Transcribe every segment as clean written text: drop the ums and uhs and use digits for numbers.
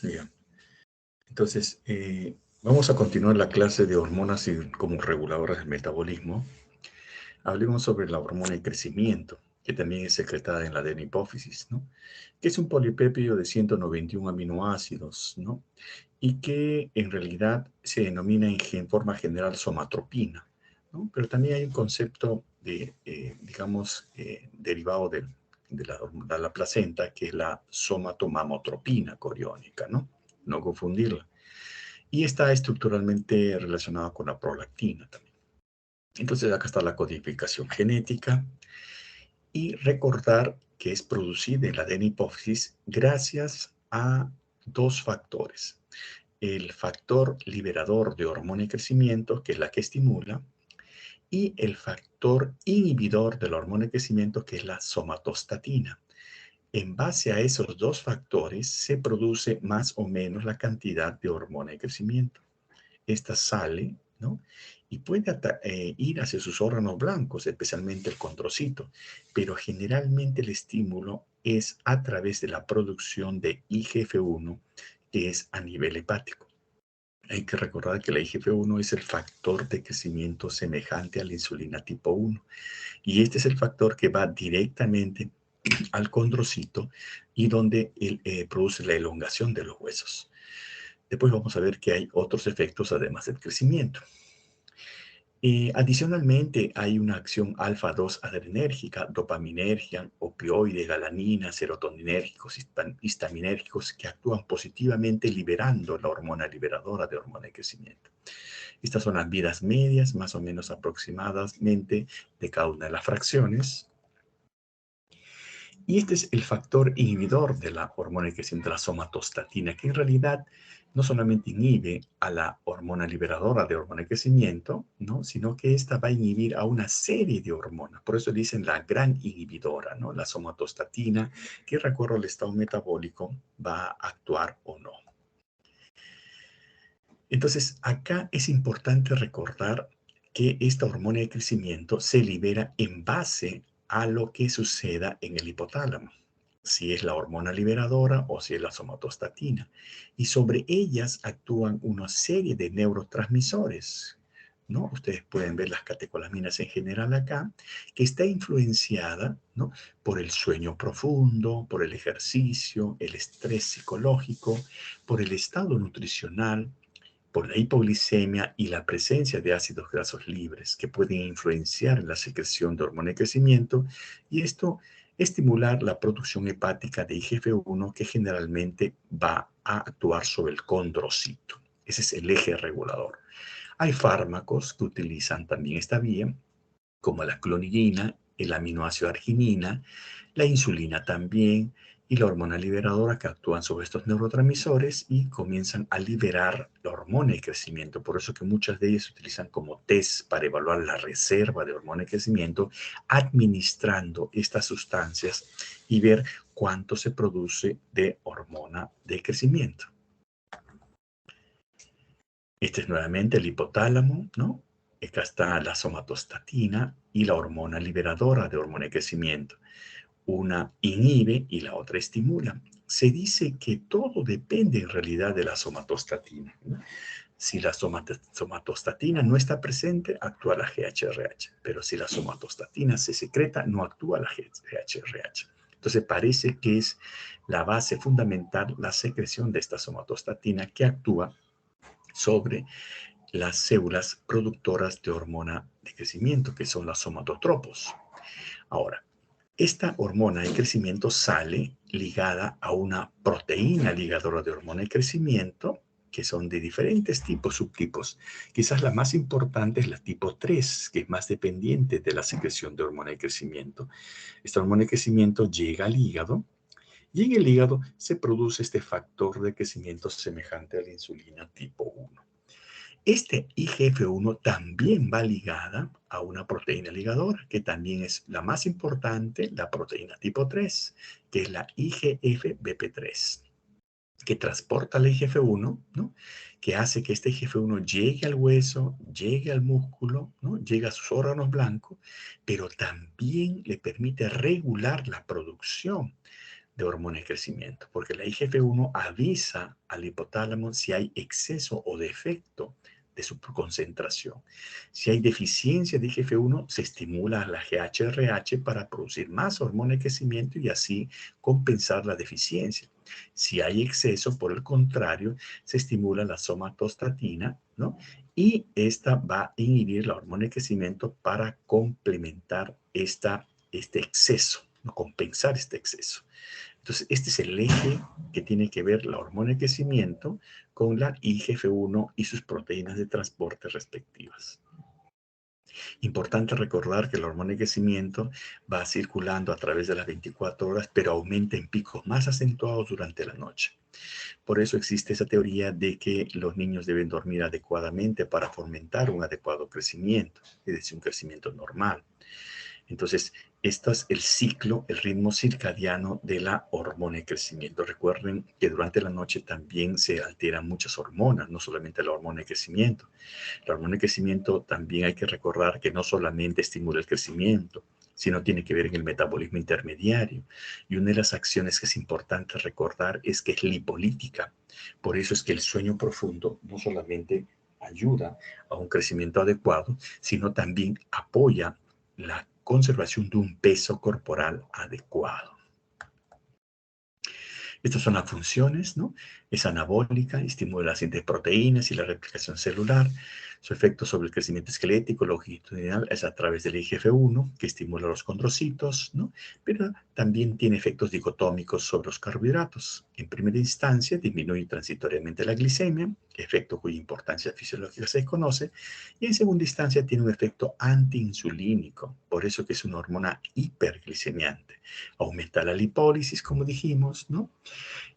Bien. Entonces, vamos a continuar la clase de hormonas como reguladoras del metabolismo. Hablemos sobre la hormona de crecimiento, que también es secretada en la adenohipófisis, ¿no? Que es un polipéptido de 191 aminoácidos, ¿no? Y que en realidad se denomina en forma general somatropina, ¿no? Pero también hay un concepto de, digamos, derivado de la placenta, que es la somatomamotropina coriónica, ¿no? No confundirla. Y está estructuralmente relacionada con la prolactina también. Entonces acá está la codificación genética y recordar que es producida en la adenohipófisis gracias a dos factores. El factor liberador de hormona de crecimiento, que es la que estimula, y el factor inhibidor de la hormona de crecimiento, que es la somatostatina. En base a esos dos factores se produce más o menos la cantidad de hormona de crecimiento. Esta sale, ¿no? Y puede ir hacia sus órganos blancos, especialmente el condrocito, pero generalmente el estímulo es a través de la producción de IGF-1, que es a nivel hepático. Hay que recordar que la IGF-1 es el factor de crecimiento semejante a la insulina tipo 1, y este es el factor que va directamente al condrocito y donde produce la elongación de los huesos. Después vamos a ver que hay otros efectos además del crecimiento. Adicionalmente, hay una acción alfa-2 adrenérgica, dopaminérgica, opioide, galanina, serotoninérgicos, histaminérgicos, que actúan positivamente liberando la hormona liberadora de hormona de crecimiento. Estas son las vidas medias, más o menos aproximadamente, de cada una de las fracciones. Y este es el factor inhibidor de la hormona de crecimiento, la somatostatina, que en realidad no solamente inhibe a la hormona liberadora de hormona de crecimiento, ¿no? Sino que esta va a inhibir a una serie de hormonas. Por eso dicen la gran inhibidora, ¿no? La somatostatina, que recuerdo el estado metabólico, va a actuar o no. Entonces, acá es importante recordar que esta hormona de crecimiento se libera en base a lo que suceda en el hipotálamo, si es la hormona liberadora o si es la somatostatina. Y sobre ellas actúan una serie de neurotransmisores, ¿no? Ustedes pueden ver las catecolaminas en general acá, que está influenciada, ¿no? Por el sueño profundo, por el ejercicio, el estrés psicológico, por el estado nutricional, por la hipoglicemia y la presencia de ácidos grasos libres que pueden influenciar en la secreción de hormona de crecimiento, y esto estimular la producción hepática de IGF-1, que generalmente va a actuar sobre el condrocito. Ese es el eje regulador. Hay fármacos que utilizan también esta vía, como la clonidina, el aminoácido arginina, la insulina también, y la hormona liberadora, que actúan sobre estos neurotransmisores y comienzan a liberar la hormona de crecimiento. Por eso que muchas de ellas se utilizan como test para evaluar la reserva de hormona de crecimiento, administrando estas sustancias y ver cuánto se produce de hormona de crecimiento. Este es nuevamente el hipotálamo, ¿no? Acá está la somatostatina y la hormona liberadora de hormona de crecimiento. Una inhibe y la otra estimula. Se dice que todo depende en realidad de la somatostatina, ¿no? Si la somatostatina no está presente, actúa la GHRH, pero si la somatostatina se secreta, no actúa la GHRH. Entonces parece que es la base fundamental la secreción de esta somatostatina que actúa sobre las células productoras de hormona de crecimiento, que son las somatotropos. Ahora, esta hormona de crecimiento sale ligada a una proteína ligadora de hormona de crecimiento, que son de diferentes tipos, subtipos. Quizás la más importante es la tipo 3, que es más dependiente de la secreción de hormona de crecimiento. Esta hormona de crecimiento llega al hígado y en el hígado se produce este factor de crecimiento semejante a la insulina tipo 1. Este IGF-1 también va ligada a una proteína ligadora, que también es la más importante, la proteína tipo 3, que es la IGF-BP3, que transporta el IGF-1, ¿no? Que hace que este IGF-1 llegue al hueso, llegue al músculo, ¿no? Llegue a sus órganos blancos, pero también le permite regular la producción de hormona de crecimiento, porque la IGF-1 avisa al hipotálamo si hay exceso o defecto de su concentración. Si hay deficiencia de IGF-1, se estimula a la GHRH para producir más hormona de crecimiento y así compensar la deficiencia. Si hay exceso, por el contrario, se estimula la somatostatina, ¿no? Y esta va a inhibir la hormona de crecimiento para complementar este exceso, ¿no? Compensar este exceso. Entonces, este es el eje que tiene que ver la hormona de crecimiento con la IGF-1 y sus proteínas de transporte respectivas. Importante recordar que la hormona de crecimiento va circulando a través de las 24 horas, pero aumenta en picos más acentuados durante la noche. Por eso existe esa teoría de que los niños deben dormir adecuadamente para fomentar un adecuado crecimiento, es decir, un crecimiento normal. Entonces, esto es el ciclo, el ritmo circadiano de la hormona de crecimiento. Recuerden que durante la noche también se alteran muchas hormonas, no solamente la hormona de crecimiento. La hormona de crecimiento también hay que recordar que no solamente estimula el crecimiento, sino tiene que ver en el metabolismo intermediario. Y una de las acciones que es importante recordar es que es lipolítica. Por eso es que el sueño profundo no solamente ayuda a un crecimiento adecuado, sino también apoya la conservación de un peso corporal adecuado. Estas son las funciones, ¿no? Es anabólica, estimula la síntesis de proteínas y la replicación celular. Su efecto sobre el crecimiento esquelético longitudinal es a través del IGF-1, que estimula los condrocitos, ¿no? Pero también tiene efectos dicotómicos sobre los carbohidratos. En primera instancia, disminuye transitoriamente la glicemia, efecto cuya importancia fisiológica se desconoce, y en segunda instancia tiene un efecto antiinsulínico, por eso que es una hormona hiperglicemiante. Aumenta la lipólisis, como dijimos, ¿no?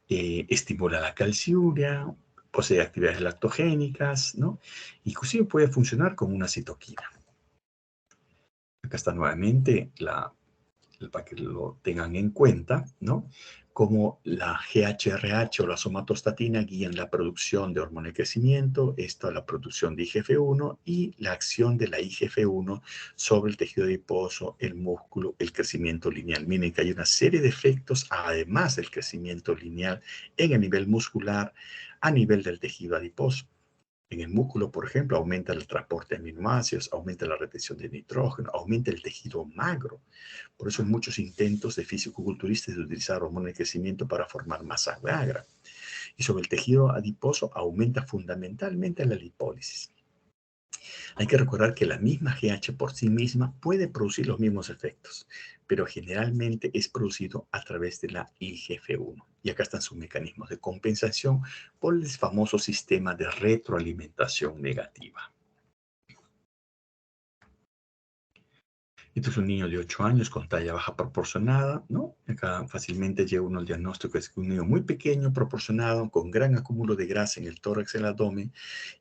Estimula la calciuria, posee actividades lactogénicas, ¿no? Inclusive puede funcionar como una citoquina. Acá está nuevamente para que lo tengan en cuenta, ¿no? Como la GHRH o la somatostatina guían la producción de hormona de crecimiento, esto la producción de IGF-1 y la acción de la IGF-1 sobre el tejido adiposo, el músculo, el crecimiento lineal. Miren que hay una serie de efectos, además del crecimiento lineal, en el nivel muscular, a nivel del tejido adiposo. En el músculo, por ejemplo, aumenta el transporte de aminoácidos, aumenta la retención de nitrógeno, aumenta el tejido magro. Por eso hay muchos intentos de fisicoculturistas de utilizar hormona de crecimiento para formar masa magra. Y sobre el tejido adiposo aumenta fundamentalmente la lipólisis. Hay que recordar que la misma GH por sí misma puede producir los mismos efectos, pero generalmente es producido a través de la IGF-1. Y acá están sus mecanismos de compensación por el famoso sistema de retroalimentación negativa. Este es un niño de 8 años con talla baja proporcionada, ¿no? Acá fácilmente llega uno al diagnóstico, es un niño muy pequeño, proporcionado, con gran acúmulo de grasa en el tórax y el abdomen.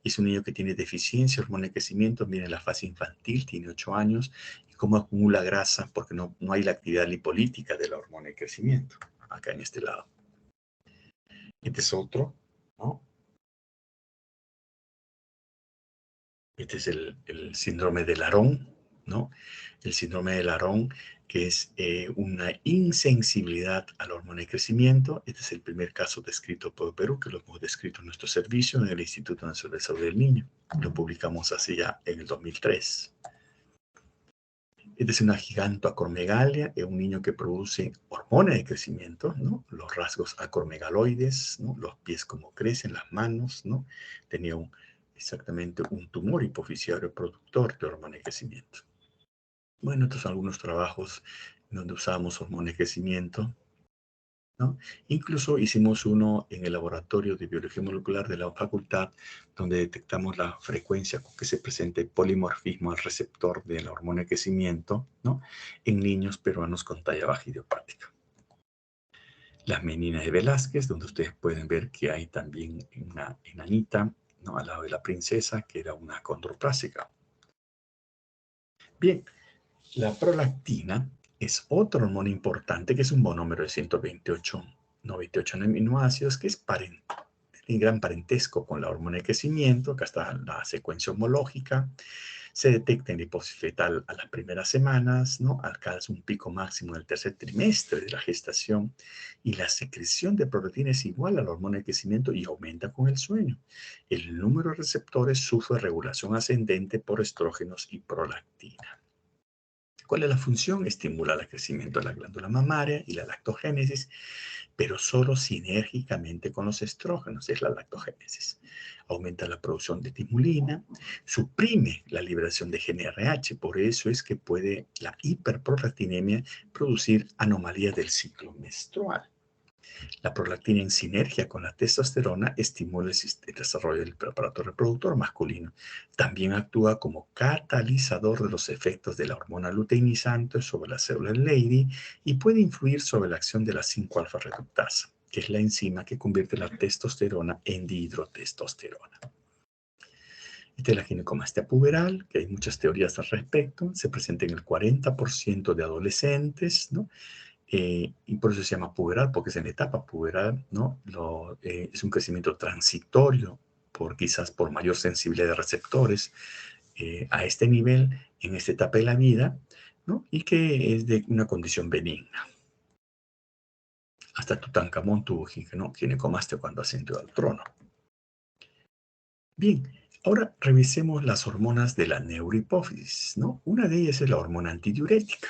Y es un niño que tiene deficiencia de hormona de crecimiento, viene en la fase infantil, tiene 8 años. ¿Y cómo acumula grasa? Porque no hay la actividad lipolítica de la hormona de crecimiento, acá en este lado. Este es otro, ¿no? Este es el síndrome de Laron, ¿no? El síndrome de Laron, que es una insensibilidad a la hormona de crecimiento. Este es el primer caso descrito por Perú, que lo hemos descrito en nuestro servicio en el Instituto Nacional de Salud del Niño. Lo publicamos así ya en el 2003. Este es una gigantoacromegalia, es un niño que produce hormona de crecimiento, ¿no? Los rasgos acromegaloides, ¿no? Los pies como crecen, las manos, ¿no? Tenía exactamente un tumor hipofisiario productor de hormona de crecimiento. Bueno, estos son algunos trabajos donde usamos hormona de crecimiento, ¿no? Incluso hicimos uno en el laboratorio de biología molecular de la facultad, donde detectamos la frecuencia con que se presenta el polimorfismo al receptor de la hormona de crecimiento, ¿no? En niños peruanos con talla baja idiopática. Las meninas de Velázquez, donde ustedes pueden ver que hay también una enanita, ¿no? Al lado de la princesa, que era una condroplásica. Bien, la prolactina es otra hormona importante que es un monómero de 128, 98 aminoácidos que tiene gran parentesco con la hormona de crecimiento. Acá está la secuencia homológica. Se detecta en la hipófisis fetal a las primeras semanas, ¿no? Alcanza un pico máximo en el tercer trimestre de la gestación y la secreción de proteína es igual a la hormona de crecimiento y aumenta con el sueño. El número de receptores sufre regulación ascendente por estrógenos y prolactina. ¿Cuál es la función? Estimular el crecimiento de la glándula mamaria y la lactogénesis, pero solo sinérgicamente con los estrógenos, es la lactogénesis. Aumenta la producción de timulina, suprime la liberación de GnRH, por eso es que puede la hiperprolactinemia producir anomalías del ciclo menstrual. La prolactina en sinergia con la testosterona estimula el desarrollo del aparato reproductor masculino. También actúa como catalizador de los efectos de la hormona luteinizante sobre las células Leydig y puede influir sobre la acción de la 5-alfa reductasa, que es la enzima que convierte la testosterona en dihidrotestosterona. Esta es la ginecomastia puberal, que hay muchas teorías al respecto. Se presenta en el 40% de adolescentes, ¿no? Y por eso se llama puberal, porque es en la etapa puberal, ¿no? Es un crecimiento transitorio, quizás por mayor sensibilidad de receptores a este nivel, en esta etapa de la vida, ¿no? Y que es de una condición benigna. Hasta Tutankamón tuvo ginecomastia cuando ascendió al trono. Bien, ahora revisemos las hormonas de la neurohipófisis, ¿no? Una de ellas es la hormona antidiurética.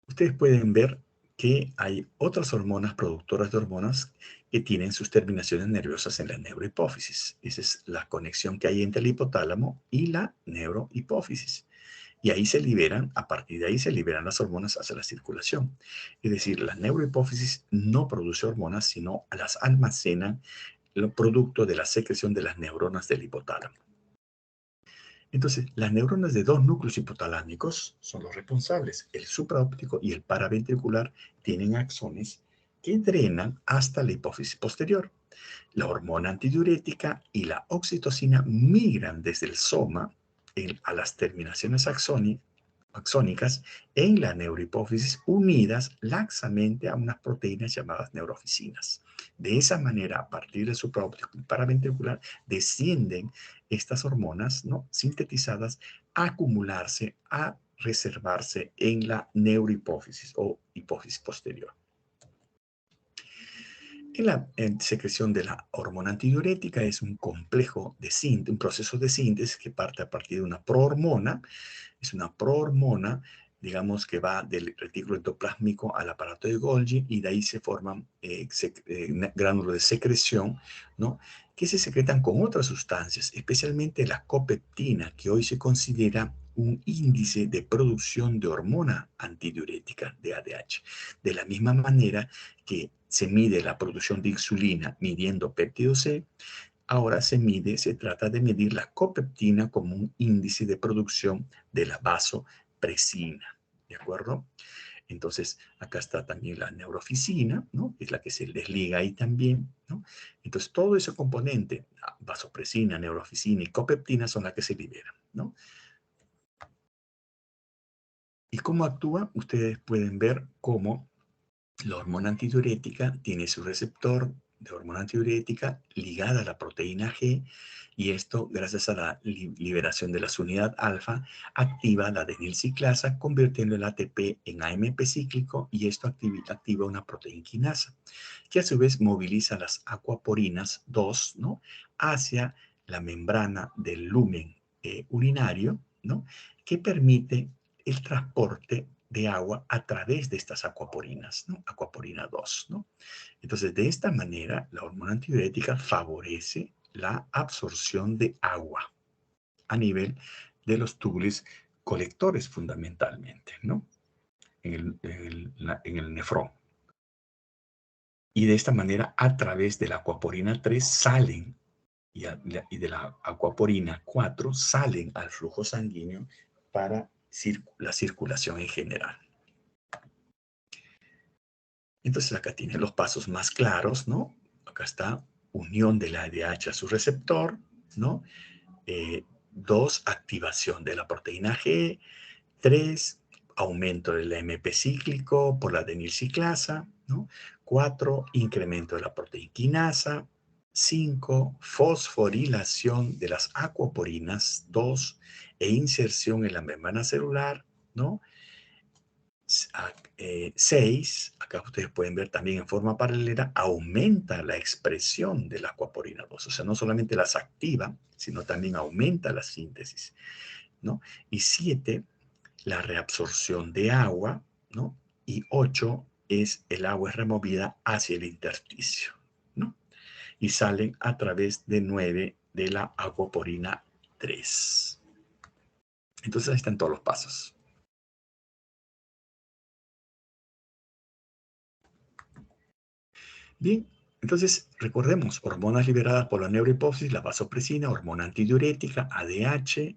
Ustedes pueden ver que hay otras hormonas productoras de hormonas que tienen sus terminaciones nerviosas en la neurohipófisis. Esa es la conexión que hay entre el hipotálamo y la neurohipófisis. Y ahí se liberan, a partir de ahí se liberan las hormonas hacia la circulación. Es decir, la neurohipófisis no produce hormonas, sino las almacena el producto de la secreción de las neuronas del hipotálamo. Entonces, las neuronas de dos núcleos hipotalámicos son los responsables. El supraóptico y el paraventricular tienen axones que drenan hasta la hipófisis posterior. La hormona antidiurética y la oxitocina migran desde el soma a las terminaciones axónicas en la neurohipófisis unidas laxamente a unas proteínas llamadas neurofisinas. De esa manera, a partir del supraóptico y paraventricular, descienden estas hormonas, ¿no?, sintetizadas a acumularse, a reservarse en la neurohipófisis o hipófisis posterior. La secreción de la hormona antidiurética es un complejo de síntesis, un proceso de síntesis que parte a partir de una prohormona. Es una prohormona, digamos, que va del retículo endoplásmico al aparato de Golgi y de ahí se forman gránulos de secreción, ¿no?, que se secretan con otras sustancias, especialmente la copeptina, que hoy se considera un índice de producción de hormona antidiurética, de ADH. De la misma manera que se mide la producción de insulina midiendo péptido C, ahora se trata de medir la copeptina como un índice de producción de la vasopresina, ¿de acuerdo? Entonces, acá está también la neurofisina, ¿no?, es la que se desliga ahí también, ¿no? Entonces, todo ese componente, vasopresina, neurofisina y copeptina son las que se liberan, ¿no? ¿Y cómo actúa? Ustedes pueden ver cómo la hormona antidiurética tiene su receptor de hormona antidiurética ligada a la proteína G y esto, gracias a la liberación de la unidad alfa, activa la adenilciclasa convirtiendo el ATP en AMP cíclico y esto activa una proteína quinasa que a su vez moviliza las acuaporinas 2, ¿no?, hacia la membrana del lumen urinario, ¿no?, que permite el transporte de agua a través de estas acuaporinas, ¿no?, acuaporina 2, ¿no? Entonces, de esta manera, la hormona antidiurética favorece la absorción de agua a nivel de los túbulos colectores fundamentalmente, ¿no?, en el nefrón. Y de esta manera, a través de la acuaporina 3 salen y de la acuaporina 4 salen al flujo sanguíneo para la circulación en general. Entonces acá tienen los pasos más claros, ¿no? Acá está unión de la ADH a su receptor, ¿no? 2, activación de la proteína G. 3, aumento del AMP cíclico por la adenilciclasa, ¿no? 4, incremento de la proteína quinasa. 5, fosforilación de las acuaporinas. 2, e inserción en la membrana celular, ¿no? 6, acá ustedes pueden ver también en forma paralela, aumenta la expresión de la acuaporina 2. O sea, no solamente las activa, sino también aumenta la síntesis, ¿no? Y 7, la reabsorción de agua, ¿no? Y 8 es el agua es removida hacia el intersticio, ¿no? Y salen a través de 9 de la acuaporina 3. Entonces ahí están todos los pasos. Bien, entonces recordemos, hormonas liberadas por la neurohipófisis, la vasopresina, hormona antidiurética, ADH.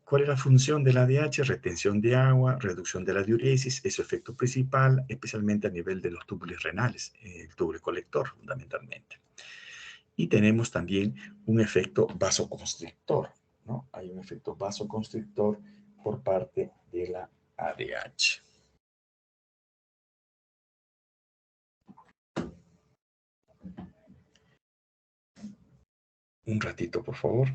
¿Cuál es la función del ADH? Retención de agua, reducción de la diuresis, es su efecto principal, especialmente a nivel de los túbulos renales, el túbulo colector fundamentalmente. Y tenemos también un efecto vasoconstrictor, ¿no? Hay un efecto vasoconstrictor por parte de la ADH. Un ratito, por favor.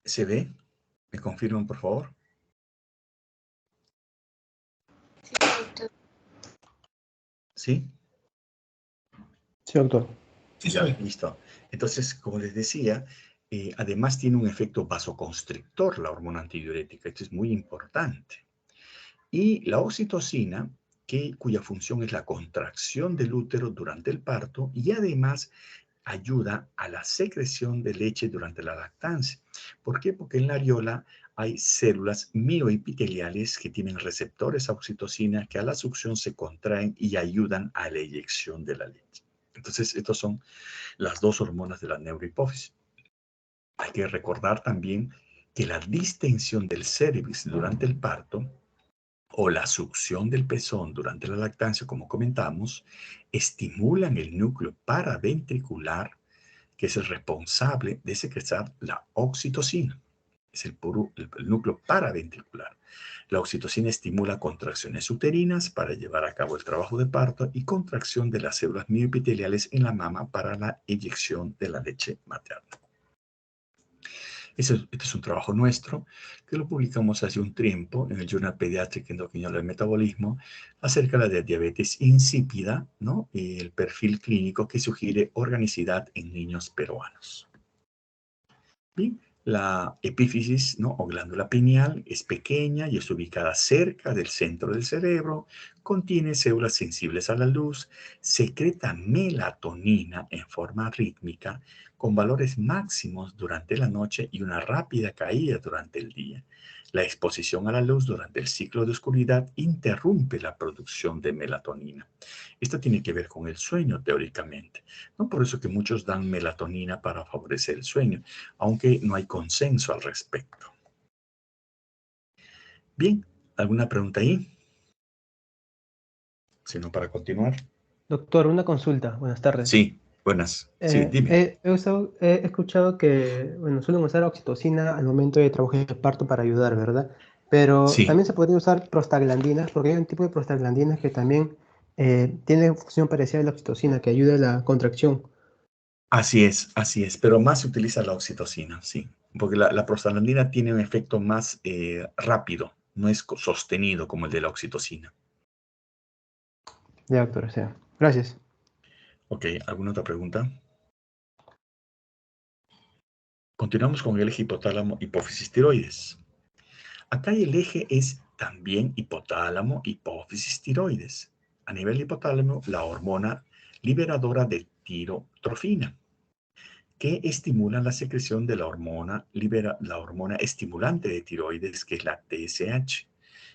¿Se ve? ¿Me confirman, por favor? ¿Sí? Sí, doctor. Sí, ya, listo. Entonces, como les decía, además tiene un efecto vasoconstrictor la hormona antidiurética. Esto es muy importante. Y la oxitocina, cuya función es la contracción del útero durante el parto y además ayuda a la secreción de leche durante la lactancia. ¿Por qué? Porque en la areola hay células mioepiteliales que tienen receptores a oxitocina que a la succión se contraen y ayudan a la eyección de la leche. Entonces, estas son las dos hormonas de la neurohipófisis. Hay que recordar también que la distensión del cérvix durante el parto o la succión del pezón durante la lactancia, como comentamos, estimulan el núcleo paraventricular, que es el responsable de secretar la oxitocina. Es el núcleo paraventricular. La oxitocina estimula contracciones uterinas para llevar a cabo el trabajo de parto y contracción de las células mioepiteliales en la mama para la eyección de la leche materna. Este es un trabajo nuestro que lo publicamos hace un tiempo en el Journal Pediatric Endocrinology Metabolismo acerca de la diabetes insípida, ¿no? Y el perfil clínico que sugiere organicidad en niños peruanos. Bien, la epífisis, ¿no? O glándula pineal es pequeña y es ubicada cerca del centro del cerebro, contiene células sensibles a la luz, secreta melatonina en forma rítmica con valores máximos durante la noche y una rápida caída durante el día. La exposición a la luz durante el ciclo de oscuridad interrumpe la producción de melatonina. Esto tiene que ver con el sueño, teóricamente, ¿no? Por eso que muchos dan melatonina para favorecer el sueño, aunque no hay consenso al respecto. Bien, ¿alguna pregunta ahí? Si no, para continuar. Doctor, una consulta. Buenas tardes. Sí, Buenas. Sí, dime. He escuchado que, bueno, suelen usar oxitocina al momento de trabajo de parto para ayudar, ¿verdad? Pero Sí, también se podría usar prostaglandinas, porque hay un tipo de prostaglandinas que también tiene función parecida a la oxitocina, que ayuda a la contracción. así es. Pero más se utiliza la oxitocina, sí. Porque la prostaglandina tiene un efecto más rápido, no es sostenido como el de la oxitocina. Ya, doctor, o sea, gracias. Ok, ¿alguna otra pregunta? Continuamos con el eje hipotálamo hipófisis tiroides. Acá el eje es también hipotálamo hipófisis tiroides. A nivel hipotálamo, la hormona liberadora de tirotrofina, que estimula la secreción de la hormona estimulante de tiroides, que es la TSH.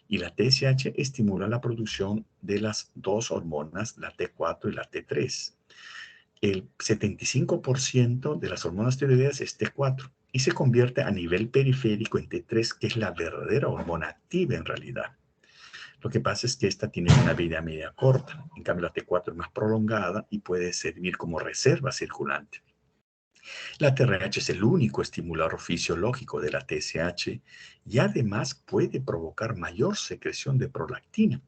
Y la TSH estimula la producción de las dos hormonas, la T4 y la T3. El 75% de las hormonas tiroideas es T4 y se convierte a nivel periférico en T3, que es la verdadera hormona activa en realidad. Lo que pasa es que esta tiene una vida media corta, en cambio la T4 es más prolongada y puede servir como reserva circulante. La TRH es el único estimulador fisiológico de la TSH y además puede provocar mayor secreción de prolactina.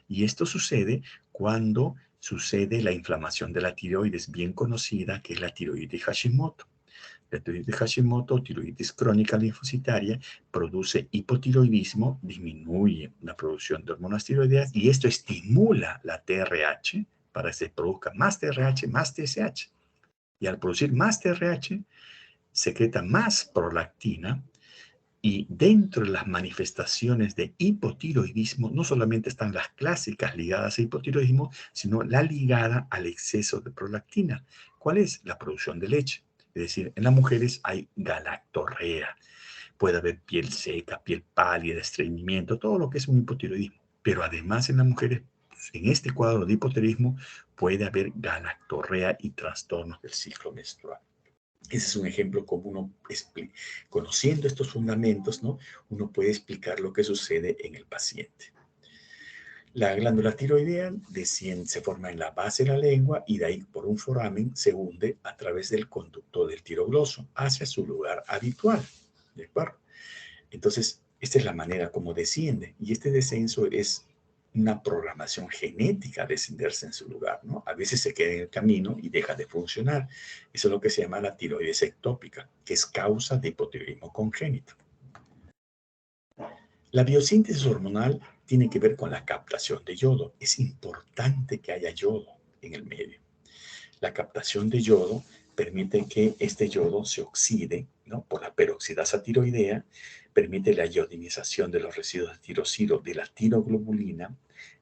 Y esto sucede cuando sucede la inflamación de la tiroides, bien conocida, que es la tiroides Hashimoto. La tiroides Hashimoto, tiroides crónica linfocitaria, produce hipotiroidismo, disminuye la producción de hormonas tiroideas y esto estimula la TRH para que se produzca más TRH, más TSH. Y al producir más TRH, secreta más prolactina y dentro de las manifestaciones de hipotiroidismo no solamente están las clásicas ligadas a hipotiroidismo, sino la ligada al exceso de prolactina. ¿Cuál es? La producción de leche. Es decir, en las mujeres hay galactorrea, puede haber piel seca, piel pálida, estreñimiento, todo lo que es un hipotiroidismo. Pero además en las mujeres, en este cuadro de hipotiroidismo, puede haber galactorrea y trastornos del ciclo menstrual. Ese es un ejemplo como uno, conociendo estos fundamentos, ¿no? Uno puede explicar lo que sucede en el paciente. La glándula tiroidea desciende, se forma en la base de la lengua y de ahí por un foramen se hunde a través del conducto del tirogloso hacia su lugar habitual. ¿De acuerdo? Entonces, esta es la manera como desciende y este descenso es una programación genética descenderse en su lugar, ¿no? A veces se queda en el camino y deja de funcionar. Eso es lo que se llama la tiroides ectópica, que es causa de hipotiroidismo congénito. La biosíntesis hormonal tiene que ver con la captación de yodo. Es importante que haya yodo en el medio. La captación de yodo permite que este yodo se oxide, ¿no? Por la peroxidasa tiroidea, permite la iodinización de los residuos de tirosilo de la tiroglobulina,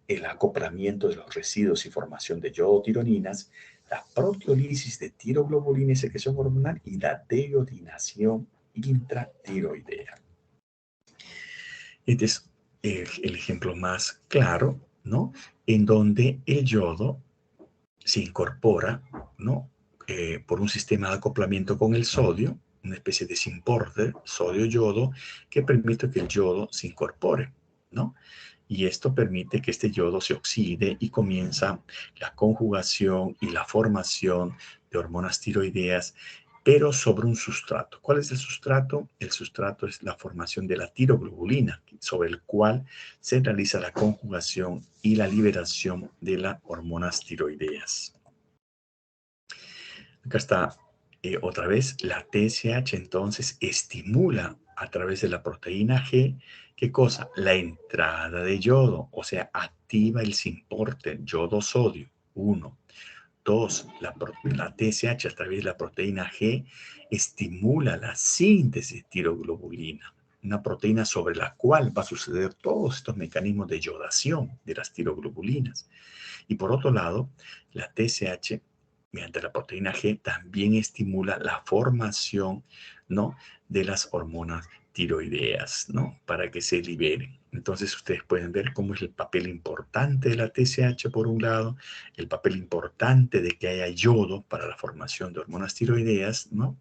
el acoplamiento de los residuos y formación de yodotironinas, la proteólisis de tiroglobulina y secreción hormonal y la deiodinación intratiroidea. Este es el ejemplo más claro, ¿no? En donde el yodo se incorpora, ¿no? Por un sistema de acoplamiento con el sodio, una especie de symporter, sodio-yodo, que permite que el yodo se incorpore, ¿no? Y esto permite que este yodo se oxide y comienza la conjugación y la formación de hormonas tiroideas, pero sobre un sustrato. ¿Cuál es el sustrato? El sustrato es la formación de la tiroglobulina, sobre el cual se realiza la conjugación y la liberación de las hormonas tiroideas. Acá está otra vez la TSH, entonces estimula a través de la proteína G, ¿qué cosa? La entrada de yodo, o sea, activa el symporter yodo-sodio, 1. 2, la TSH a través de la proteína G estimula la síntesis de tiroglobulina, una proteína sobre la cual va a suceder todos estos mecanismos de yodación de las tiroglobulinas. Y por otro lado, la TSH, mediante la proteína G, también estimula la formación, ¿no? De las hormonas tiroideas, ¿no? Para que se liberen. Entonces ustedes pueden ver cómo es el papel importante de la TSH por un lado, el papel importante de que haya yodo para la formación de hormonas tiroideas, ¿no?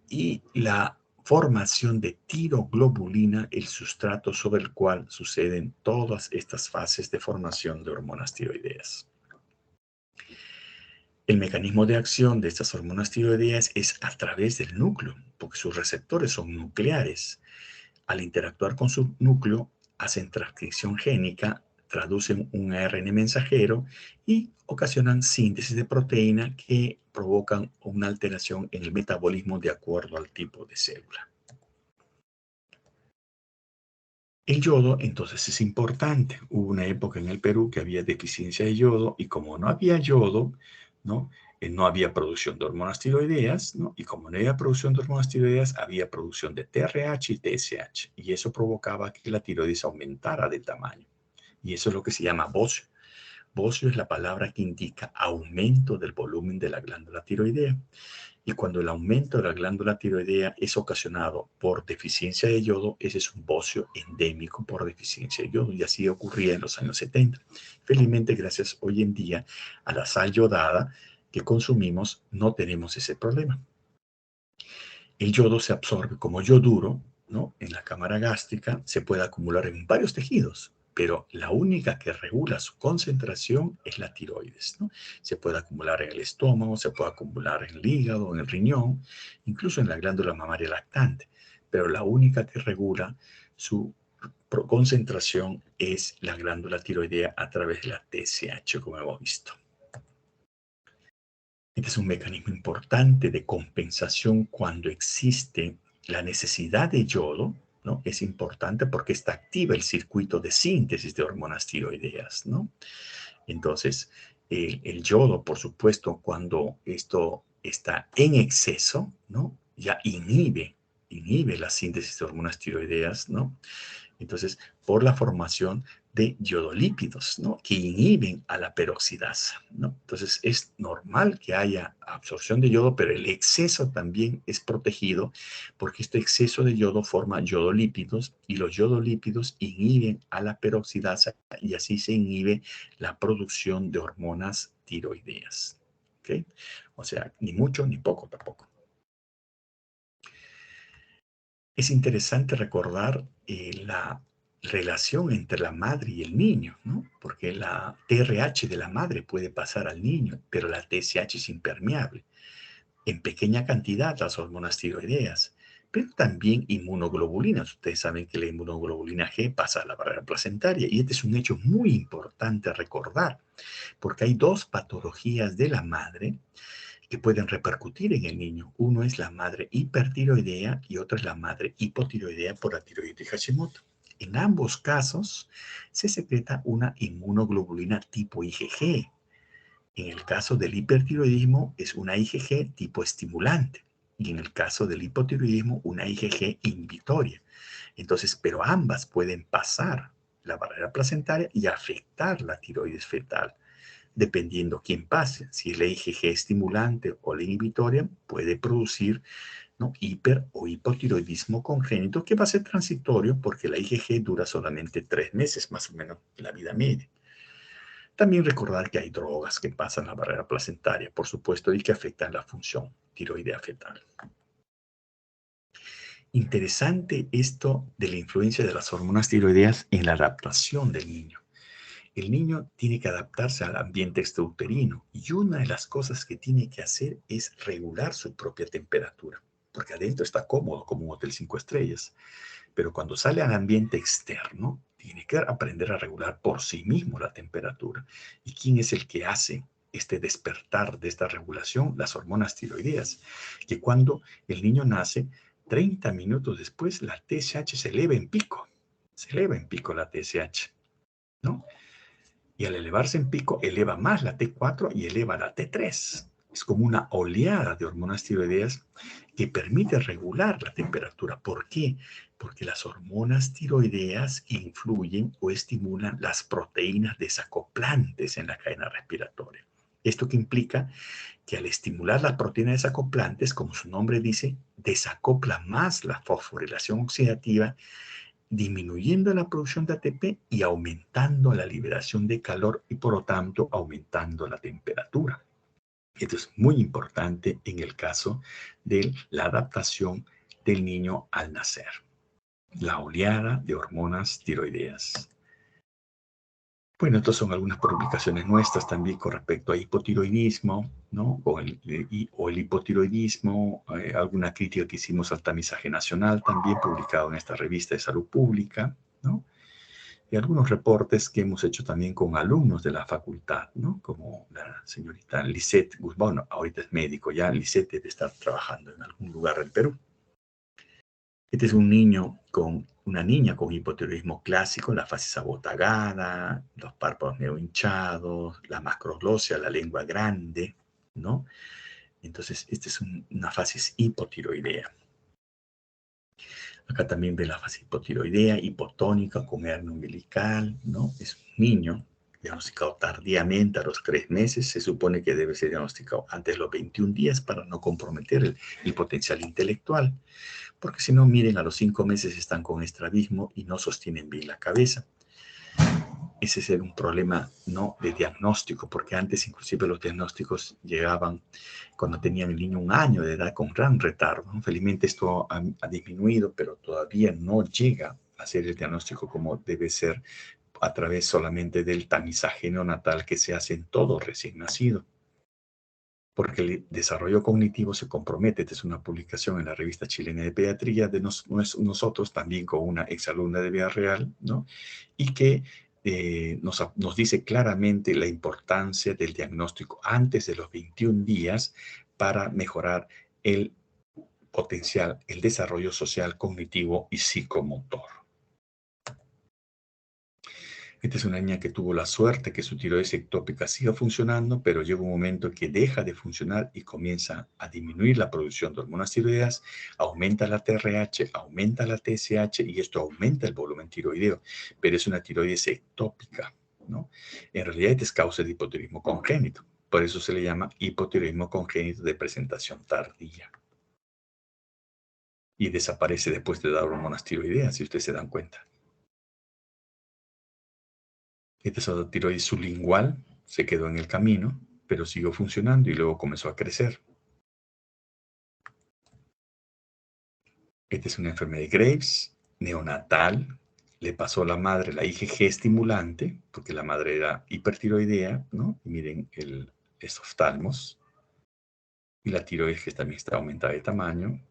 Y la formación de tiroglobulina, el sustrato sobre el cual suceden todas estas fases de formación de hormonas tiroideas. El mecanismo de acción de estas hormonas tiroideas es a través del núcleo, porque sus receptores son nucleares. Al interactuar con su núcleo, hacen transcripción génica, traducen un ARN mensajero y ocasionan síntesis de proteína que provocan una alteración en el metabolismo de acuerdo al tipo de célula. El yodo entonces es importante. Hubo una época en el Perú que había deficiencia de yodo y como no había yodo, ¿no? No había producción de hormonas tiroideas, ¿no? Y como no había producción de hormonas tiroideas, había producción de TRH y TSH. Y eso provocaba que la tiroides aumentara de tamaño. Y eso es lo que se llama bocio. Bocio es la palabra que indica aumento del volumen de la glándula tiroidea. Y cuando el aumento de la glándula tiroidea es ocasionado por deficiencia de yodo, ese es un bocio endémico por deficiencia de yodo. Y así ocurría en los años 70. Felizmente, gracias hoy en día a la sal yodada que consumimos, no tenemos ese problema. El yodo se absorbe como yoduro, ¿no? En la cámara gástrica, se puede acumular en varios tejidos, pero la única que regula su concentración es la tiroides, ¿no? Se puede acumular en el estómago, se puede acumular en el hígado, en el riñón, incluso en la glándula mamaria lactante, pero la única que regula su concentración es la glándula tiroidea a través de la TSH, como hemos visto. Este es un mecanismo importante de compensación cuando existe la necesidad de yodo, ¿no? Es importante porque está activa el circuito de síntesis de hormonas tiroideas, ¿no? Entonces, el yodo, por supuesto, cuando esto está en exceso, ¿no? Ya inhibe la síntesis de hormonas tiroideas, ¿no? Entonces, por la formación de yodolípidos, ¿no? Que inhiben a la peroxidasa, ¿no? Entonces, es normal que haya absorción de yodo, pero el exceso también es protegido porque este exceso de yodo forma yodolípidos y los yodolípidos inhiben a la peroxidasa y así se inhibe la producción de hormonas tiroideas, ¿ok? O sea, ni mucho ni poco tampoco. Es interesante recordar la relación entre la madre y el niño, ¿no? Porque la TRH de la madre puede pasar al niño, pero la TSH es impermeable. En pequeña cantidad las hormonas tiroideas, pero también inmunoglobulinas. Ustedes saben que la inmunoglobulina G pasa a la barrera placentaria y este es un hecho muy importante a recordar, porque hay dos patologías de la madre que pueden repercutir en el niño. Uno es la madre hipertiroidea y otro es la madre hipotiroidea por la tiroides Hashimoto. En ambos casos se secreta una inmunoglobulina tipo IgG. En el caso del hipertiroidismo es una IgG tipo estimulante y en el caso del hipotiroidismo una IgG inhibitoria. Entonces, pero ambas pueden pasar la barrera placentaria y afectar la tiroides fetal dependiendo quién pase. Si es la IgG estimulante o la inhibitoria, puede producir, ¿no? Hiper o hipotiroidismo congénito que va a ser transitorio porque la IgG dura solamente 3 meses, más o menos, la vida media. También recordar que hay drogas que pasan la barrera placentaria, por supuesto, y que afectan la función tiroidea fetal. Interesante esto de la influencia de las hormonas tiroideas en la adaptación del niño. El niño tiene que adaptarse al ambiente extrauterino y una de las cosas que tiene que hacer es regular su propia temperatura, porque adentro está cómodo como un hotel 5 estrellas, pero cuando sale al ambiente externo, tiene que aprender a regular por sí mismo la temperatura. ¿Y quién es el que hace este despertar de esta regulación? Las hormonas tiroideas, que cuando el niño nace, 30 minutos después, la TSH se eleva en pico, la TSH, ¿no? Y al elevarse en pico, eleva más la T4 y eleva la T3. Es como una oleada de hormonas tiroideas que permite regular la temperatura. ¿Por qué? Porque las hormonas tiroideas influyen o estimulan las proteínas desacoplantes en la cadena respiratoria. Esto que implica que al estimular las proteínas desacoplantes, como su nombre dice, desacopla más la fosforilación oxidativa disminuyendo la producción de ATP y aumentando la liberación de calor y por lo tanto aumentando la temperatura. Esto es muy importante en el caso de la adaptación del niño al nacer. La oleada de hormonas tiroideas. Bueno, estas son algunas publicaciones nuestras también con respecto a hipotiroidismo, ¿no? O el hipotiroidismo, alguna crítica que hicimos al tamizaje nacional también publicado en esta revista de salud pública, ¿no? Y algunos reportes que hemos hecho también con alumnos de la facultad, ¿no? Como la señorita Lisette Guzmán, bueno, ahorita es médico ya, Lisette debe estar trabajando en algún lugar del Perú. Este es un niño con una niña con hipotiroidismo clásico, la facies abotagada, los párpados neohinchados, la macroglosia, la lengua grande, ¿no? Entonces, esta es una facies hipotiroidea. Acá también ve la fase hipotiroidea, hipotónica, con hernia umbilical, ¿no? Es un niño diagnosticado tardíamente a los 3 meses. Se supone que debe ser diagnosticado antes de los 21 días para no comprometer el potencial intelectual. Porque si no, miren, a los 5 meses están con estrabismo y no sostienen bien la cabeza. Ese es un problema no de diagnóstico, porque antes inclusive los diagnósticos llegaban cuando tenían el niño 1 año de edad con gran retardo, ¿no? Felizmente esto ha disminuido, pero todavía no llega a ser el diagnóstico como debe ser a través solamente del tamizaje neonatal que se hace en todo recién nacido. Porque el desarrollo cognitivo se compromete. Esta es una publicación en la revista chilena de pediatría de nosotros, también con una exalumna de vida real, ¿no? Y que nos dice claramente la importancia del diagnóstico antes de los 21 días para mejorar el potencial, el desarrollo social, cognitivo y psicomotor. Esta es una niña que tuvo la suerte que su tiroides ectópica siga funcionando, pero llega un momento que deja de funcionar y comienza a disminuir la producción de hormonas tiroideas, aumenta la TRH, aumenta la TSH y esto aumenta el volumen tiroideo, pero es una tiroides ectópica, ¿no? En realidad es causa de hipotiroidismo congénito, por eso se le llama hipotiroidismo congénito de presentación tardía. Y desaparece después de dar hormonas tiroideas, si ustedes se dan cuenta. Esta es la tiroides sublingual, se quedó en el camino, pero siguió funcionando y luego comenzó a crecer. Esta es una enfermedad de Graves, neonatal. Le pasó a la madre la IgG estimulante, porque la madre era hipertiroidea, ¿no? Y miren el oftalmos. Y la tiroides que también está aumentada de tamaño.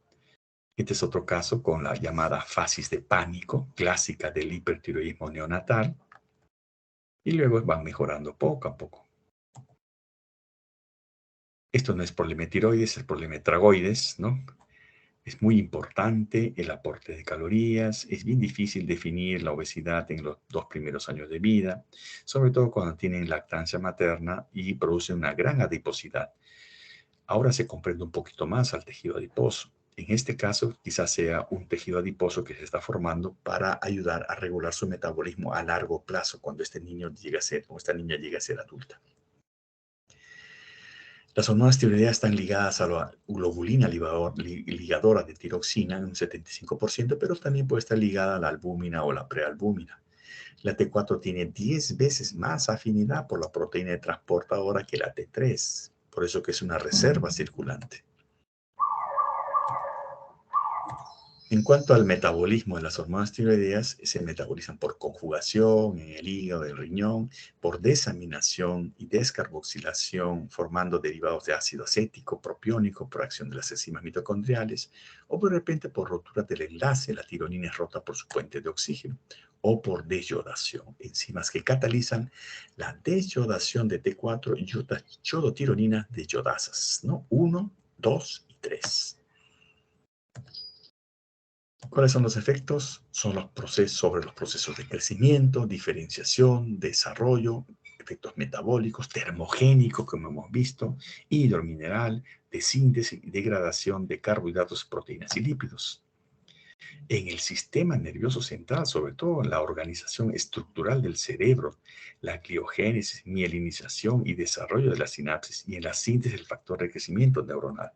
Este es otro caso con la llamada facies de pánico, clásica del hipertiroidismo neonatal. Y luego van mejorando poco a poco. Esto no es problema de tiroides, es problema de tragoides, ¿no? Es muy importante el aporte de calorías, es bien difícil definir la obesidad en los 2 primeros años de vida, sobre todo cuando tienen lactancia materna y producen una gran adiposidad. Ahora se comprende un poquito más al tejido adiposo. En este caso, quizás sea un tejido adiposo que se está formando para ayudar a regular su metabolismo a largo plazo cuando este niño llega a ser o esta niña llega a ser adulta. Las hormonas tiroideas están ligadas a la globulina ligadora de tiroxina en un 75%, pero también puede estar ligada a la albúmina o la prealbúmina. La T4 tiene 10 veces más afinidad por la proteína de transportadora que la T3, por eso que es una reserva circulante. En cuanto al metabolismo de las hormonas tiroideas, se metabolizan por conjugación en el hígado, el riñón, por desaminación y descarboxilación, formando derivados de ácido acético, propiónico, por acción de las enzimas mitocondriales, o de repente por rotura del enlace, la tironina es rota por su puente de oxígeno, o por deyodación, enzimas que catalizan la deyodación de T4 y yodotironina deyodasas, ¿no? 1, 2 y 3. ¿Cuáles son los efectos? Son los procesos sobre los procesos de crecimiento, diferenciación, desarrollo, efectos metabólicos, termogénicos, como hemos visto, hidromineral, de síntesis y degradación de carbohidratos, proteínas y lípidos. En el sistema nervioso central, sobre todo en la organización estructural del cerebro, la gliogénesis, mielinización y desarrollo de la sinapsis y en la síntesis del factor de crecimiento neuronal.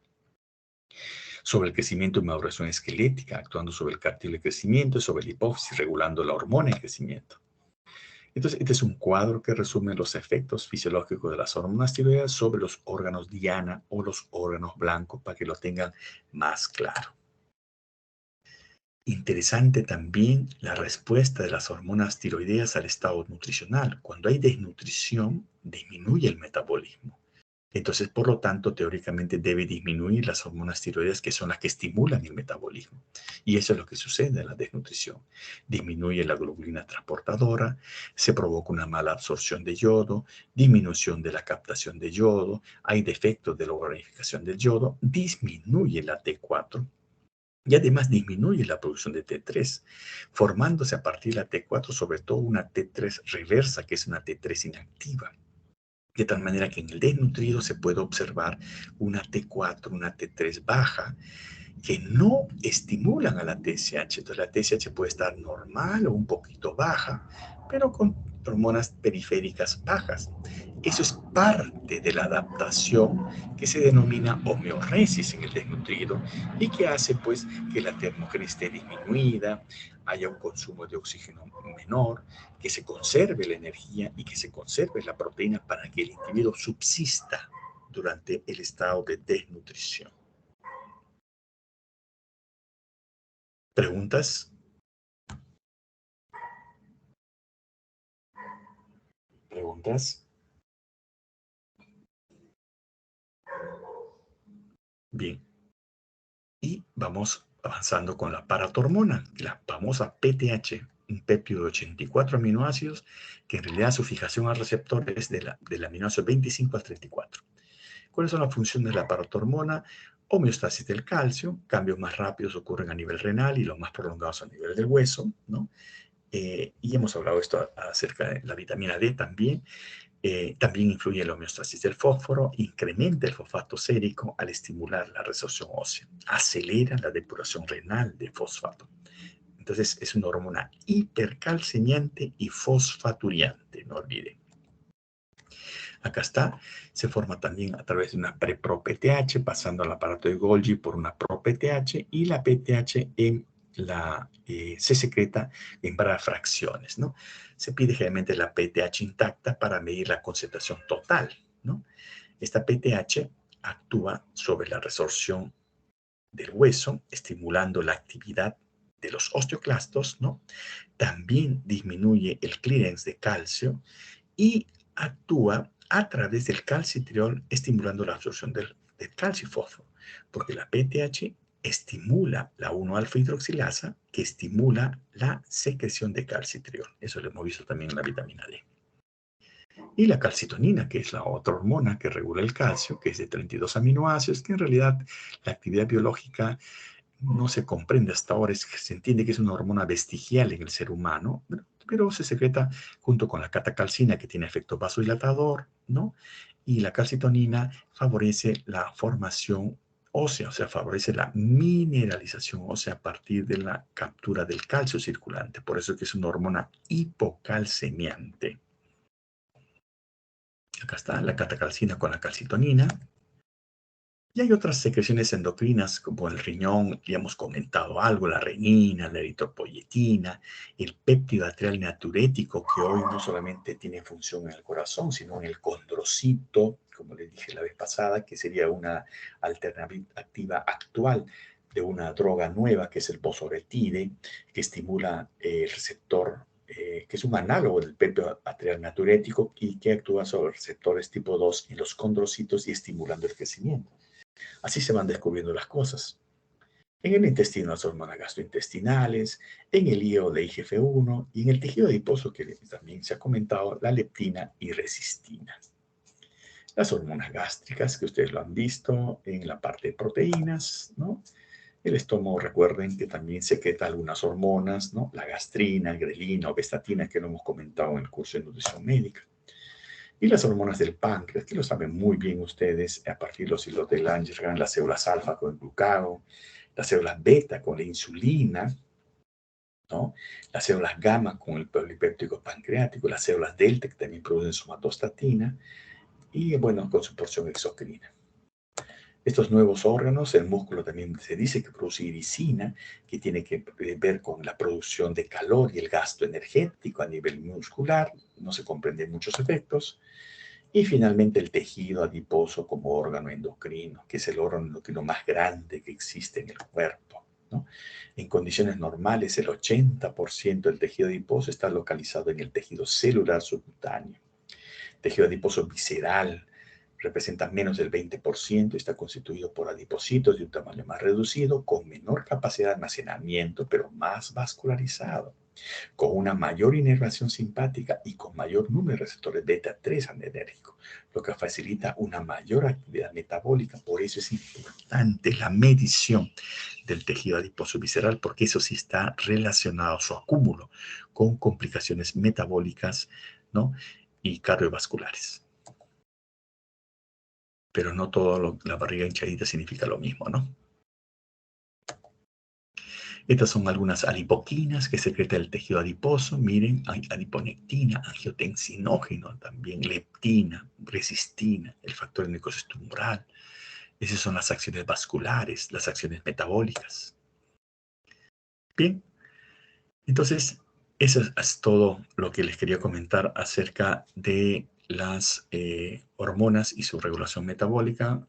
Sobre el crecimiento y maduración esquelética, actuando sobre el cartílago de crecimiento y sobre la hipófisis, regulando la hormona de crecimiento. Entonces, este es un cuadro que resume los efectos fisiológicos de las hormonas tiroideas sobre los órganos diana o los órganos blancos para que lo tengan más claro. Interesante también la respuesta de las hormonas tiroideas al estado nutricional. Cuando hay desnutrición, disminuye el metabolismo. Entonces, por lo tanto, teóricamente debe disminuir las hormonas tiroideas, que son las que estimulan el metabolismo. Y eso es lo que sucede en la desnutrición. Disminuye la globulina transportadora, se provoca una mala absorción de yodo, disminución de la captación de yodo, hay defectos de la organificación del yodo, disminuye la T4 y además disminuye la producción de T3, formándose a partir de la T4 sobre todo una T3 reversa, que es una T3 inactiva. De tal manera que en el desnutrido se puede observar una T4, una T3 baja, que no estimulan a la TSH. Entonces la TSH puede estar normal o un poquito baja, pero con hormonas periféricas bajas. Eso es parte de la adaptación que se denomina homeoresis en el desnutrido y que hace pues que la termogénesis esté disminuida, haya un consumo de oxígeno menor, que se conserve la energía y que se conserve la proteína para que el individuo subsista durante el estado de desnutrición. ¿Preguntas? ¿Preguntas? Bien. Y vamos avanzando con la paratormona, la famosa PTH, un péptido de 84 aminoácidos, que en realidad su fijación al receptor es del aminoácido 25 al 34. ¿Cuáles son las funciones de la paratormona? Homeostasis del calcio, cambios más rápidos ocurren a nivel renal y los más prolongados a nivel del hueso, ¿no? Y hemos hablado esto acerca de la vitamina D también. También influye en la homeostasis del fósforo, incrementa el fosfato sérico al estimular la resorción ósea, acelera la depuración renal de fosfato. Entonces es una hormona hipercalcemiante y fosfaturiante, no olviden. Acá está, se forma también a través de una pre-pro-PTH, pasando al aparato de Golgi por una pro-PTH y la PTH se secreta en varias fracciones, ¿no? Se pide generalmente la PTH intacta para medir la concentración total, ¿no? Esta PTH actúa sobre la resorción del hueso, estimulando la actividad de los osteoclastos, ¿no? También disminuye el clearance de calcio y actúa a través del calcitriol estimulando la absorción del calcio y fósforo, porque la PTH estimula la 1-alfa hidroxilasa que estimula la secreción de calcitriol. Eso lo hemos visto también en la vitamina D. Y la calcitonina, que es la otra hormona que regula el calcio, que es de 32 aminoácidos, que en realidad la actividad biológica no se comprende hasta ahora, se entiende que es una hormona vestigial en el ser humano, pero se secreta junto con la catacalcina, que tiene efecto vasodilatador, ¿no? Y la calcitonina favorece la formación ósea, o sea, favorece la mineralización ósea a partir de la captura del calcio circulante. Por eso es que es una hormona hipocalcemiante. Acá está la catacalcina con la calcitonina. Y hay otras secreciones endocrinas como el riñón, ya hemos comentado algo, la renina, la eritropoyetina, el péptido arterial natriurético, que hoy no solamente tiene función en el corazón, sino en el condrocito, como les dije la vez pasada, que sería una alternativa actual de una droga nueva, que es el bosoretide, que estimula el receptor, que es un análogo del péptido arterial natriurético y que actúa sobre receptores tipo 2 en los condrocitos y estimulando el crecimiento. Así se van descubriendo las cosas. En el intestino las hormonas gastrointestinales, en el hígado de IGF-1 y en el tejido adiposo que también se ha comentado, la leptina y resistina. Las hormonas gástricas que ustedes lo han visto en la parte de proteínas, ¿no? El estómago, recuerden que también secreta algunas hormonas, ¿no? La gastrina, grelina o bestatina, que lo hemos comentado en el curso de nutrición médica. Y las hormonas del páncreas, que lo saben muy bien ustedes, a partir de los hilos de Langerhans, las células alfa con el glucagón, las células beta con la insulina, ¿no? Las células gamma con el polipéptido pancreático, las células delta que también producen somatostatina y, bueno, con su porción exocrina. Estos nuevos órganos, el músculo también se dice que produce iricina, que tiene que ver con la producción de calor y el gasto energético a nivel muscular, no se comprenden muchos efectos. Y finalmente el tejido adiposo como órgano endocrino, que es el órgano endocrino más grande que existe en el cuerpo, ¿no? En condiciones normales, el 80% del tejido adiposo está localizado en el tejido celular subcutáneo. Tejido adiposo visceral representa menos del 20% y está constituido por adipocitos de un tamaño más reducido, con menor capacidad de almacenamiento, pero más vascularizado, con una mayor inervación simpática y con mayor número de receptores beta-3 adrenérgicos, lo que facilita una mayor actividad metabólica. Por eso es importante la medición del tejido adiposo visceral, porque eso sí está relacionado, su acúmulo, con complicaciones metabólicas, ¿no? Y cardiovasculares. Pero no todo la barriga hinchadita significa lo mismo, ¿no? Estas son algunas adipoquinas que secreta el tejido adiposo. Miren, hay adiponectina, angiotensinógeno también, leptina, resistina, el factor de necrosis tumoral. Esas son las acciones vasculares, las acciones metabólicas. Bien, entonces eso es todo lo que les quería comentar acerca de las hormonas y su regulación metabólica.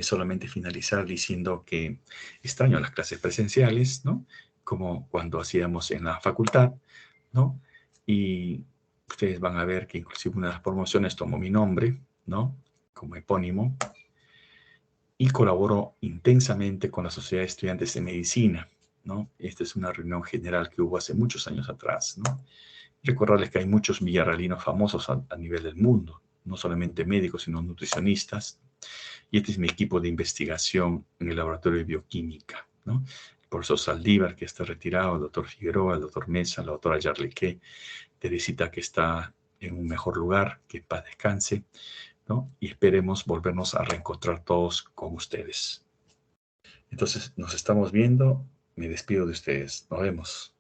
Solamente finalizar diciendo que extraño las clases presenciales, ¿no? Como cuando hacíamos en la facultad, ¿no? Y ustedes van a ver que inclusive una de las promociones tomó mi nombre, ¿no? Como epónimo. Y colaboro intensamente con la Sociedad de Estudiantes de Medicina, ¿no? Esta es una reunión general que hubo hace muchos años atrás, ¿no? Recordarles que hay muchos villarrealinos famosos a nivel del mundo, no solamente médicos, sino nutricionistas. Y este es mi equipo de investigación en el laboratorio de bioquímica, ¿no? El profesor Saldívar, que está retirado, el doctor Figueroa, el doctor Mesa, la doctora Yarlequé, Teresita, que está en un mejor lugar, que en paz descanse, ¿no? Y esperemos volvernos a reencontrar todos con ustedes. Entonces, nos estamos viendo. Me despido de ustedes. Nos vemos.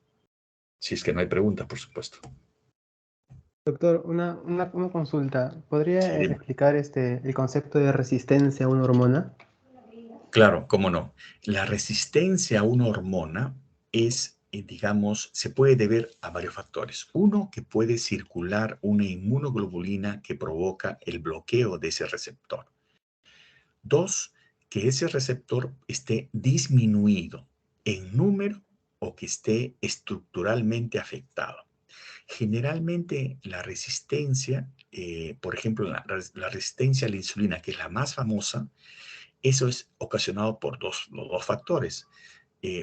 Si es que no hay preguntas, por supuesto. Doctor, una consulta. ¿Podría Sí, dime. explicar el concepto de resistencia a una hormona? Claro, cómo no. La resistencia a una hormona es, digamos, se puede deber a varios factores. Uno, que puede circular una inmunoglobulina que provoca el bloqueo de ese receptor. Dos, que ese receptor esté disminuido en número o que esté estructuralmente afectado. Generalmente la resistencia, por ejemplo, la resistencia a la insulina, que es la más famosa, eso es ocasionado por los dos factores.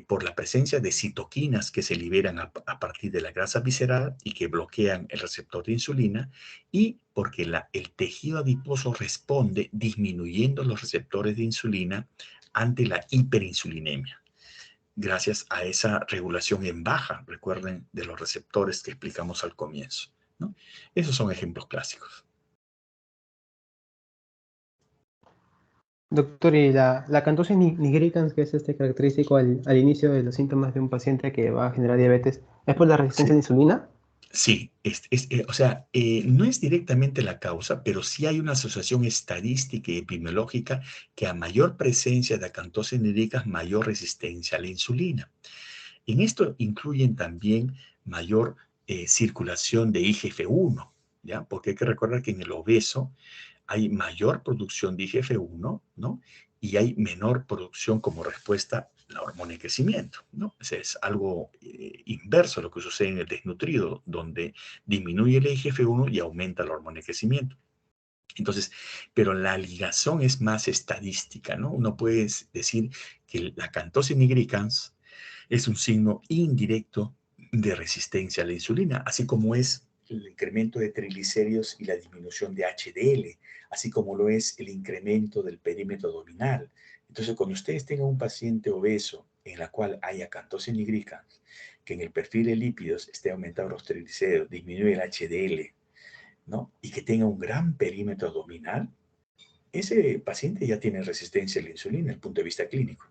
Por la presencia de citoquinas que se liberan a partir de la grasa visceral y que bloquean el receptor de insulina, y porque el tejido adiposo responde disminuyendo los receptores de insulina ante la hiperinsulinemia, gracias a esa regulación en baja, recuerden, de los receptores que explicamos al comienzo, ¿no? Esos son ejemplos clásicos. Doctor, ¿y la acantosis nigricans, que es característico al inicio de los síntomas de un paciente que va a generar diabetes, es por la resistencia a la Sí. insulina? Sí, o sea, no es directamente la causa, pero sí hay una asociación estadística y epidemiológica que a mayor presencia de acantosis nigricans, mayor resistencia a la insulina. En esto incluyen también mayor circulación de IGF-1, ¿ya? Porque hay que recordar que en el obeso hay mayor producción de IGF-1, ¿no? Y hay menor producción como respuesta a la hormona de crecimiento, ¿no? O sea, es algo inverso a lo que sucede en el desnutrido, donde disminuye el IGF-1 y aumenta la hormona de crecimiento. Entonces, pero la ligación es más estadística, ¿no? Uno puede decir que la acantosis nigricans es un signo indirecto de resistencia a la insulina, así como es el incremento de triglicéridos y la disminución de HDL, así como lo es el incremento del perímetro abdominal. Entonces, cuando ustedes tengan un paciente obeso en la cual haya acantosis nigricans, que en el perfil de lípidos esté aumentado los triglicéridos, disminuye el HDL, ¿no? Y que tenga un gran perímetro abdominal, ese paciente ya tiene resistencia a la insulina desde el punto de vista clínico.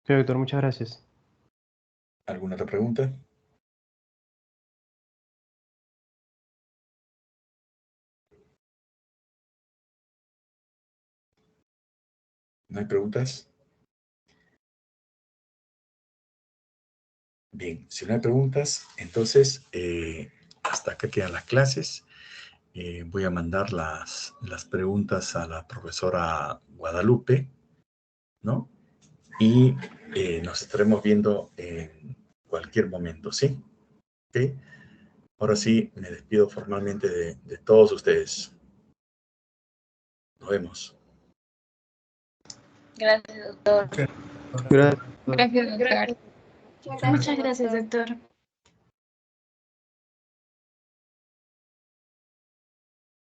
Sí, doctor, muchas gracias. ¿Alguna otra pregunta? ¿No hay preguntas? Bien, si no hay preguntas, entonces hasta acá quedan las clases. voy a mandar las preguntas a la profesora Guadalupe, ¿no? Y nos estaremos viendo en cualquier momento, ¿sí? ¿Ok? Ahora sí, me despido formalmente de todos ustedes. Nos vemos. Gracias, doctor. Gracias. Gracias, doctor. Muchas gracias, doctor.